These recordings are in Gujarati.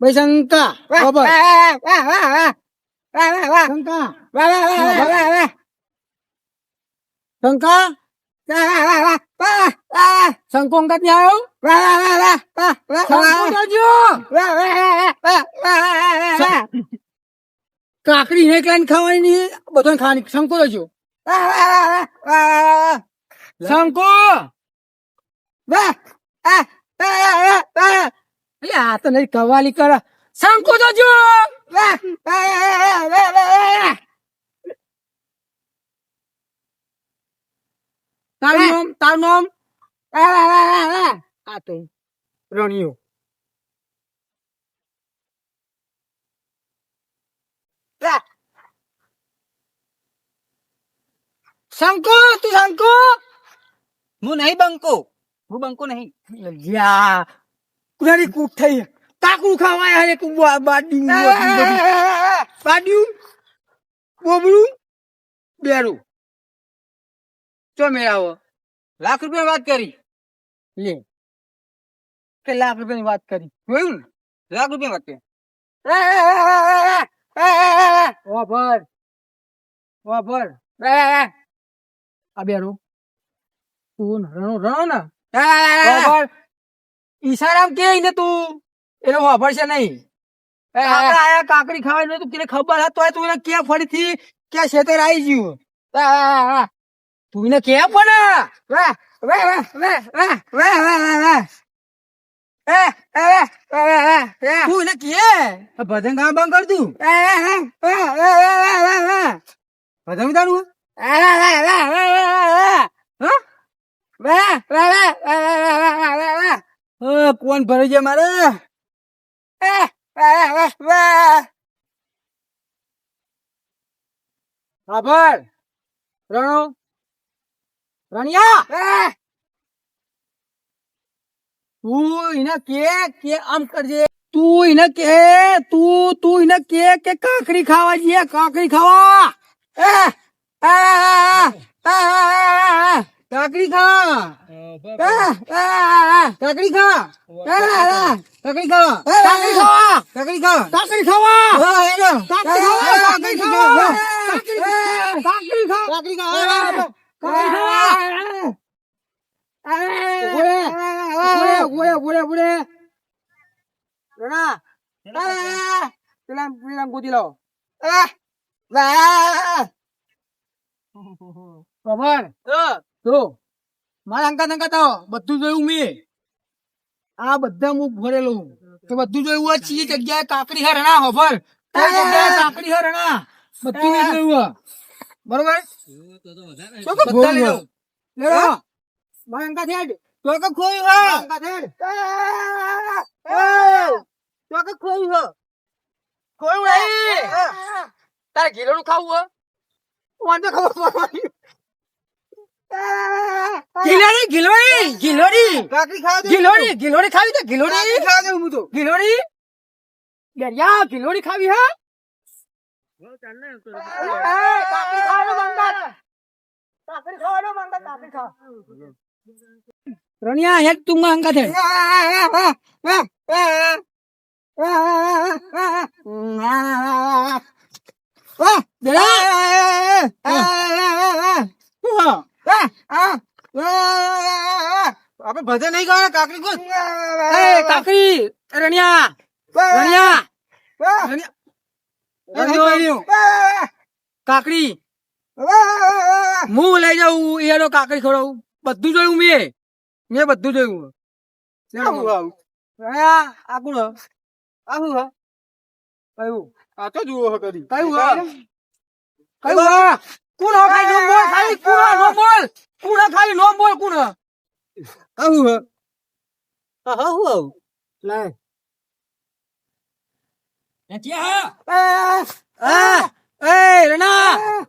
ભાઈ શંકા બરાબર શંકા શંકા શંકો અંગત ની આવ્યો કાકડી ને એકલા ખાવાની નહીં બધો ખાવાની શંકો રહેજો શંકો આ તો નહીં કવાલી કર શંકો જોજો તારું નામ આ તો રણિયો શંકો તું શંકો હું નહીં બંકો હું બંકો નહીં યા કુરારી કૂક થઈ કાકુ ખાવાય હે કુ બાડ્યું બોબડું બેરું ચો મેળાવો લાખ રૂપિયા વાત કરી લે કે લાખ રૂપિયાની વાત કરી જોયું ને લાખ રૂપિયા વાત કરી વાભર આ બેરું તું રણો ને વાભર ઈશારામ કે ને તું એનો વાભર છે નહીં આપણે આયા કાકડી ખાવાની તું કેને ખબર હતો તું એને ક્યાં ફરીથી ક્યાં શેતર આવી ગયું તું એને કે પણ તું એને કે ભજન ગામ બંધ કર તું ભજન તારું કોણ ભરી જાય મારે આભાર રણો રણિયા તું એને કે આમ કરજે તું એને કે તું એને કે કાકડી ખાવા જઈએ કાકડી ખાવા કાકડી ખા કાકડી ખા કાકડી ખાવા કાકડી ખાવા કાકડી ખાવા કાકડી ખાવા કાકડી ખાવા કાકડી ખાવા કાકડી મારા અંકા તો બધું જોયું મેં આ બધા હું ભરેલું તો બધું જોયું ચીજ જગ્યાએ કાકડી હરણા હોભર કાકડી હરણા બધું મેં જોયું બરોબર મારા અંકા થેડ તો કે ખોયું અંકા થેડ તો કે ખોયું તારે ઘીલોડું ખાવું વાંધો ખબર ગિલોડી ખાવી તો ગિલોડી ગિલોડી ખાવી હા રણિયા હેડ તું માંગા છે આપડે ભજન નહીં ગાય કાકડી કુછ કાકડી રણિયા કાકડી હું લઈ જાઉં એનો કાકડી ખવડાવું બધું જોયું મેં બધું જોયું આ તો જુઓ કદી કયું કોણ ખાઈ નો બોલ ખાલી કોણ નો બોલ કોણ ખાલી નો બોલ કોણ આવું હા હું લાય એ રણા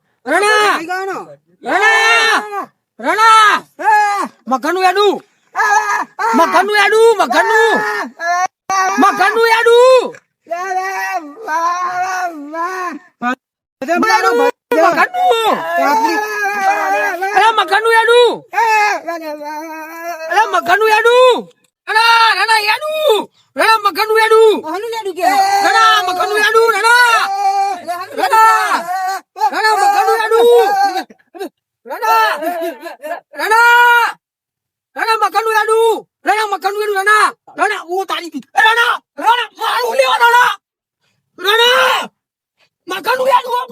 મગનું એડું મગનું એડું રણા યાડું રણા મખનનું યાડું આનું લેડું કે રણા મખનનું યાડું રણા મખનનું યાડું રણા મખનનું યાડું રણા ઓ તારી કી રણા મારું લેવા રણા મખનનું યાડું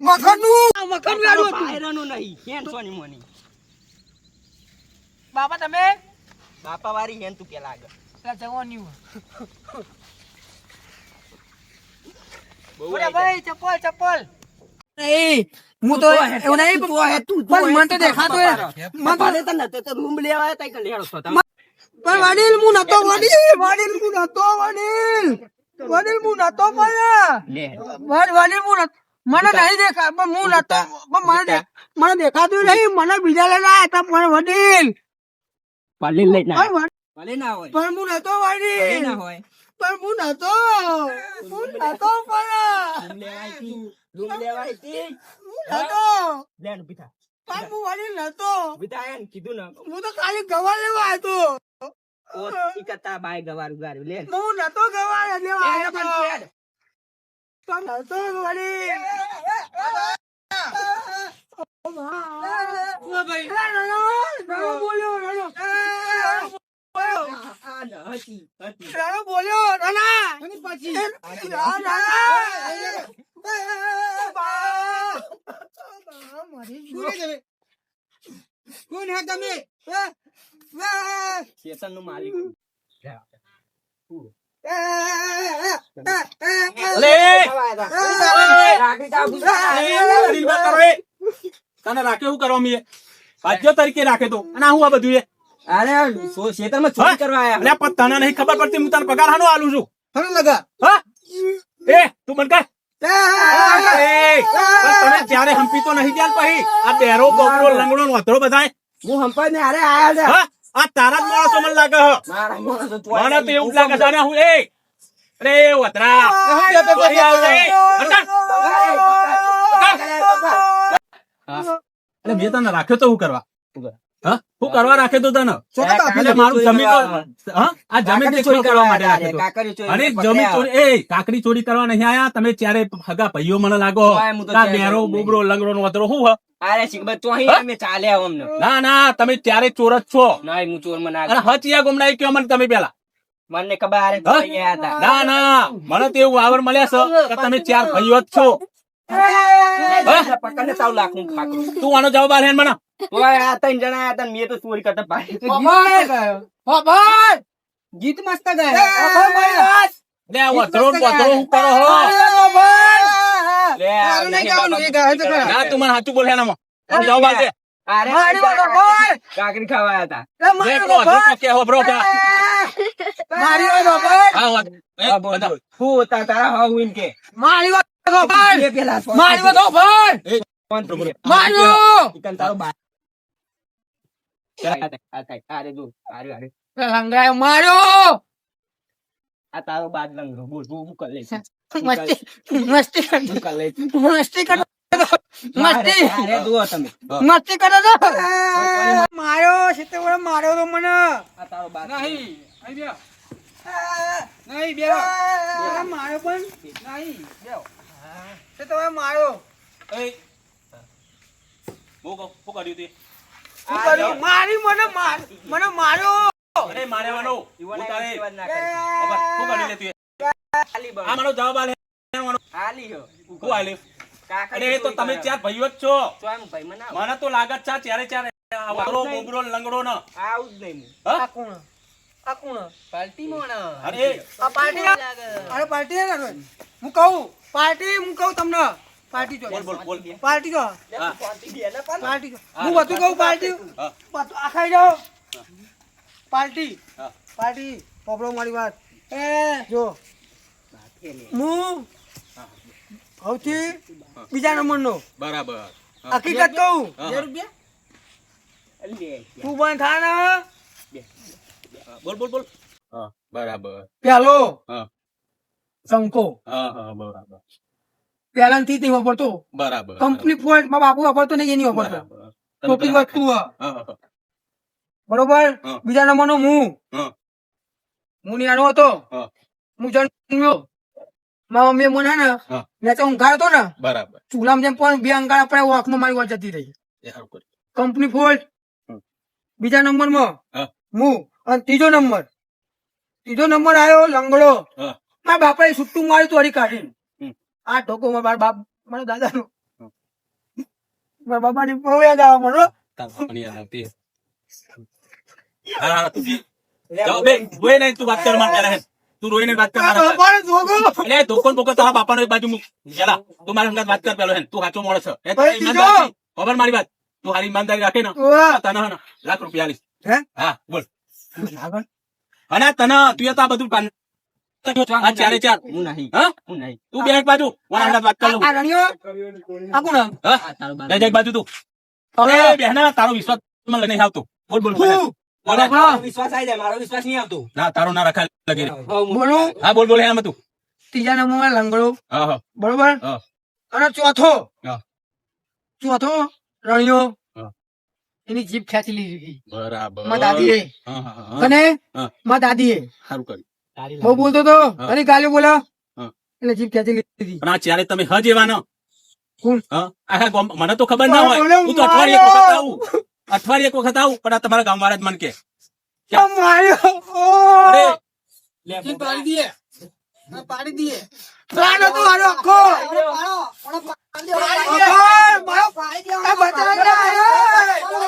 મખનનું યાડું પાયરાનું નહીં હેન સોની મોની બાપા તમે બાપા વાળી હેન તું કે લાગે પેલા જવાની બહુ ઓરે ભાઈ ચપ્પલ નહીં હું તો એવું નહીં પણ મને તો દેખાતો મને તને તો રૂમ લેવા આવ્યા તા કે લેડો છો તમે પણ વડીલ હું નતો વડીલ મને નહીં દેખા પણ હું નતો પણ મને દેખાતું નહીં મને બીજા લઈને આવ્યા હતા પણ વડીલ પાલી લઈને પણ ભલે ના હોય પણ હું નતો ભલે વડીલ ના હોય પણ હું નતો રૂમ લેવાય તી લેન પીતા પણ હું વડીલ નતો પીતા એન કીધું ને હું તો ખાલી ગવા લેવા આવ્યો ઓ ઈકતા બાય ગવાર ઉગાર્યું લે હું નતો ગવા લેવા આવ્યો તો નતો વડીલ સ્ટેશન નું માલિક તને રાખે એવું કરવા મીએ ભાગ્ય તરીકે રાખે તો અને હું આ બધું અરે ખેતરમાં ચોરી કરવા આયા પણ તને નહીં ખબર પડતી હું તને પગાર હાનો આલું છું લગા હા એ તું બંધ કર પણ તમે જ્યારે હંપી તો નહીં ગયા પછી આ બેરો બોકરો લંગડો વધરો બધાય હું હંપાઈ ને અરે આયા છે હા આ તારા જ માણસો મને લાગે હ મારા માણસો તો મને તો એવું જ લાગે છે અને હું એ અરે વધરા અહીં આવ રે. અરે મેં તને રાખ્યો તો હું કરવા હા હું કરવા રાખ્યો તો તને એટલે મારું જમીન હા આ જમીન ચોરી કરવા માટે રાખ્યો તો અરે જમીન ચોરી એ કાકડી ચોરી કરવા નહીં આયા તમે ત્યારે હગા ભાઈઓ મને લાગો આ બેરો બોબરો લંગડો નો વધરો હું હ અરે શીખબર તો અહીં અમે ચાલે આવો અમને ના ના તમે ત્યારે ચોર જ છો નહીં હું ચોર મને અને હચિયા ગુમનાઈ કયો મને તમે પેલા મને ખબર અરે તો અહીંયા હતા ના ના મને તો એવું આવર મળ્યા છે કે તમે ચાર ભાઈઓ જ છો પકડને તાવ લાખનું ખાકરું તું આનો જવાબ આલે મને તો આ ત્રણ જણા આયા હતા ને મેં તો ચોરી કરતા પાડી ગીત મસ્ત ગયા લે આ વધરો ને વધરો હું કરો હો લે ના તું મને સાચું બોલે એનામાં આનો જવાબ આલજે અરે કાકડી ખાવા આયા હતા લે પેલો વધરો તો કે હો બ્રો કે હા વાત એ બધા હું તારા હા હું એમ કે એ પેલા કોણ તો બોલે ઈકન તારો બા અરે જો અરે આ તારો બાદ લંગરો બોલ હું કર લે અરે જુઓ તમે મસ્તી કરો છો માર્યો સીતે માર્યો તો મને આ તારો બાદ નહીં બે માર્યો પણ નહીં બે તો માર્યો એ હું કર્યું તે મારી મને માર્યો અરે મારેવાનો ઈવોને ઉતારે વાત ના કરી હું કરી લે તું ખાલી બસ આ મારો જવાબ આલે ખાલી હો હું આલે કાકડી અરે તો તમે ચાર ભાઈઓ જ છો તો એમ ભાઈ મને મને તો લાગત છે ચારે ચાર વધરો બોબરો લંગડો ન આવું જ નહીં હા આ કોણ પાર્ટી મોણ અરે આ પાર્ટી અરે પાર્ટી ના કરો હું કહું તમને પાર્ટી જો બોલ બોલ બોલ પાર્ટી જો હા. પાર્ટી જો હું બધું કહું પાર્ટી હા. બધું આ ખાઈ જાઓ પાર્ટી હા. પાર્ટી પોપડો મારી વાત જો હું સૌથી બીજા નંબરનો બરાબર હકીકત કહું હા. તું બંધ થા ને બોલ બોલ બોલ હા બરાબર પેલો હા શંકો હા હા બરાબર પહેલાથી તે વાપરતો બરાબર કંપની પોઈન્ટ માં બાપુ વાપરતો નહીં એની વાપરતો બરાબર ટોપી વસ્તુ હા, હા. બરોબર હા. બીજા નંબરનો હું હા. હું નાનો હતો હા. હું જન્મ્યો મારા મમ્મીએ મને ને હા. મેં તો ઊંઘાડો હતો ને બરાબર ચૂલામાં જેમ પણ બે અંગારા પડે વાંખમાં મારી વાત જતી રહી એ સારું કર્યું. કંપની ફોલ્ટ હમ. બીજા નંબરમાં હા. હું અને ત્રીજો નંબર આવ્યો લંગડો હા. મારા બાપાએ સુટ્ટું માર્યું તું હરી કાઢીને હમ. આ ઢોકો મારા બાપ મારા દાદાનો હમ. મારા બાપાની બહુ યાદ આવે મને હો. તાર બાપાની યાદ આવતી. હારા, હારા, તું જી. જાઓ, બે, રોઈ નહીં, તું વાત કર મારે ત્યારે. તું રોઈને વાત કર મારા મારે. બાપાને ધોકો. એટલે ધોકોન બોકો તારા બાપાનો એક બાજુ મૂક. જરા, તું મારી સંગાથ વાત કર પેલો હેન. તું સાચો માણસ છે. એ તારી ભાઈ, ઈમાનદારી છે. ખબર મારી વાત. તું હારી ઈમાનદારી રાખે ને ઓવા. તને હે ને લાખ રૂપિયા આલીશ. હે? હા, બોલ. આગળ. અને તને તું એ તો આ બધું કાન આ ચારે ચાર. હું નહીં હા? હું નહીં તું બે એક બાજુ મારા સંગાથ વાત કર લઉં. આ રણિયો આ કોણ આમ? હા? આ તારો બાપ. જય જય એક બાજુ તું. હવે એ બેહના તારો વિશ્વાસ મને નહીં આવતો. બોલ બોલ બોલ. હું બોલ. મારો વિશ્વાસ આવી જાય મારો વિશ્વાસ નહીં આવતો ના તારો ના રખાય લગી રે. બોલું હા બોલ બોલ એમ તું. ત્રીજા નંબરમાં લંગડો હા હા બરોબર હા. અને ચોથો હા. રણિયો હા. એની જીભ ખેંચી લીધી બરાબર. મારા દાદીએ હા હા હા. અને હા. મારા દાદીએ સારું કર્યું. બહુ બોલતો તો હા. અને ગાલીઓ બોલા હા. એટલે જીભ ખેંચી લીધી પણ આ ચારે તમે હજ એવા ન કોણ? હા? આખા ગામ- મને તો ખબર ના હોય બોલો, હું તો અઠવાડિયે એક મારો. વખત આવું અઠવાડિયે એક વખત આવું પણ આ તમારા ગામ વાળા જ મને કે આ માર્યો. અરે જીભ પાડી દીએ. આ પાડી દીએ. પ્રાણ હતો મારો આખો. પાડો. પાડો. પાડી દે. મારો. આ બચાવ.